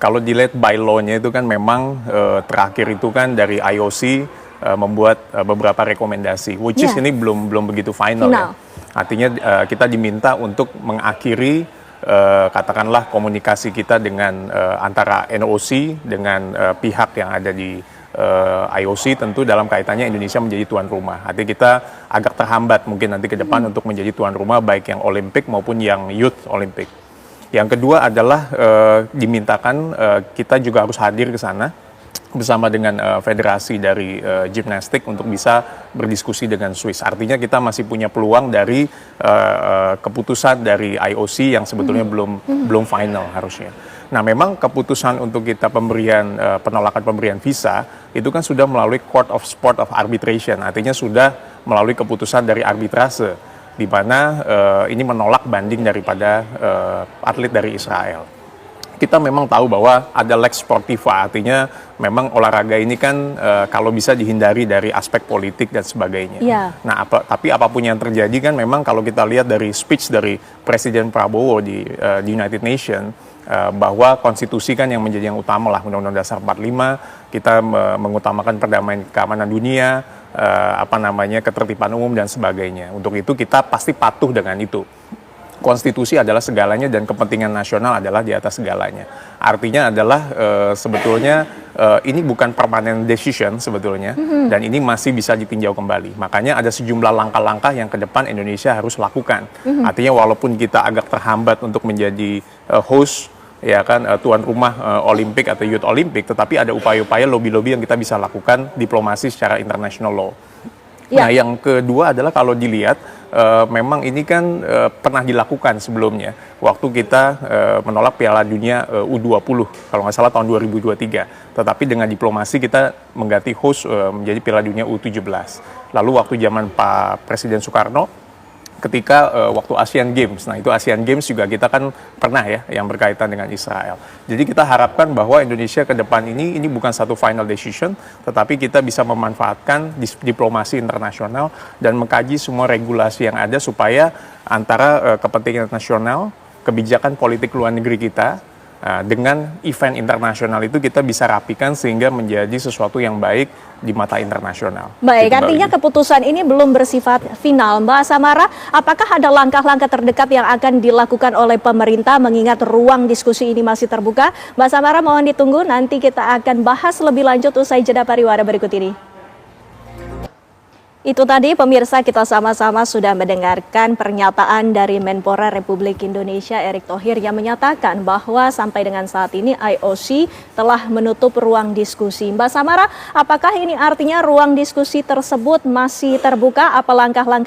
kalau dilihat by law-nya itu kan memang terakhir itu kan dari IOC membuat beberapa rekomendasi, which is ini belum begitu final. Ya. Artinya kita diminta untuk mengakhiri katakanlah komunikasi kita dengan antara NOC dengan pihak yang ada di IOC tentu dalam kaitannya Indonesia menjadi tuan rumah. Artinya kita agak terhambat mungkin nanti ke depan untuk menjadi tuan rumah baik yang Olimpik maupun yang Youth Olimpik. Yang kedua adalah dimintakan kita juga harus hadir ke sana bersama dengan federasi dari gimnastik untuk bisa berdiskusi dengan Swiss. Artinya kita masih punya peluang dari keputusan dari IOC yang sebetulnya belum final harusnya. Nah, memang keputusan untuk kita penolakan pemberian visa itu kan sudah melalui Court of Sport of Arbitration. Artinya sudah melalui keputusan dari arbitrase di mana ini menolak banding daripada atlet dari Israel. Kita memang tahu bahwa ada lex sportiva, artinya memang olahraga ini kan kalau bisa dihindari dari aspek politik dan sebagainya. Nah, tapi apapun yang terjadi kan memang kalau kita lihat dari speech dari Presiden Prabowo di United Nations, bahwa konstitusi kan yang menjadi yang utama lah, Undang-Undang Dasar 45, kita mengutamakan perdamaian keamanan dunia, ketertiban umum dan sebagainya. Untuk itu kita pasti patuh dengan itu. Konstitusi adalah segalanya dan kepentingan nasional adalah di atas segalanya. Artinya adalah sebetulnya ini bukan permanent decision sebetulnya, dan ini masih bisa ditinjau kembali. Makanya ada sejumlah langkah-langkah yang ke depan Indonesia harus lakukan. Artinya walaupun kita agak terhambat untuk menjadi host, ya kan, tuan rumah Olimpik atau Youth Olimpik, tetapi ada upaya-upaya lobby-lobby yang kita bisa lakukan diplomasi secara international law. Nah, yang kedua adalah kalau dilihat memang ini kan pernah dilakukan sebelumnya waktu kita menolak Piala Dunia U20 kalau nggak salah tahun 2023. Tetapi dengan diplomasi kita mengganti host menjadi Piala Dunia U17. Lalu waktu zaman Pak Presiden Soekarno ketika waktu Asian Games. Nah, itu Asian Games juga kita kan pernah ya yang berkaitan dengan Israel. Jadi kita harapkan bahwa Indonesia ke depan ini bukan satu final decision, tetapi kita bisa memanfaatkan diplomasi internasional dan mengkaji semua regulasi yang ada supaya antara kepentingan nasional, kebijakan politik luar negeri kita dengan event internasional itu kita bisa rapikan sehingga menjadi sesuatu yang baik di mata internasional. Baik, artinya keputusan ini belum bersifat final. Mbak Samara, apakah ada langkah-langkah terdekat yang akan dilakukan oleh pemerintah mengingat ruang diskusi ini masih terbuka? Mbak Samara, mohon ditunggu, nanti kita akan bahas lebih lanjut usai jeda pariwara berikut ini. Itu tadi pemirsa, kita sama-sama sudah mendengarkan pernyataan dari Menpora Republik Indonesia Erick Thohir yang menyatakan bahwa sampai dengan saat ini IOC telah menutup ruang diskusi. Mbak Samara, apakah ini artinya ruang diskusi tersebut masih terbuka? Apa langkah-langkah